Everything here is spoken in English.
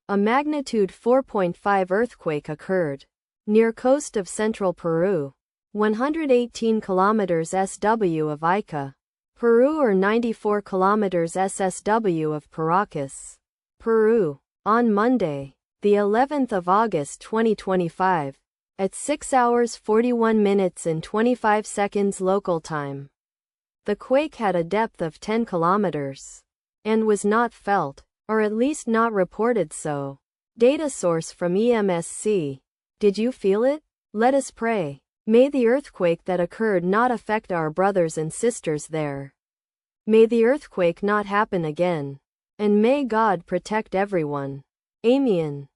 A magnitude 4.5 earthquake occurred near coast of central Peru, 118 kilometers SW of Ica, Peru or 94 kilometers SSW of Paracas, Peru, on Monday, the 11th of August 2025, at 6 hours 41 minutes and 25 seconds local time. The quake had a depth of 10 kilometers and was not felt, or at least not reported so. Data source from EMSC. Did you feel it? Let us pray. May the earthquake that occurred not affect our brothers and sisters there. May the earthquake not happen again. And may God protect everyone. Amen.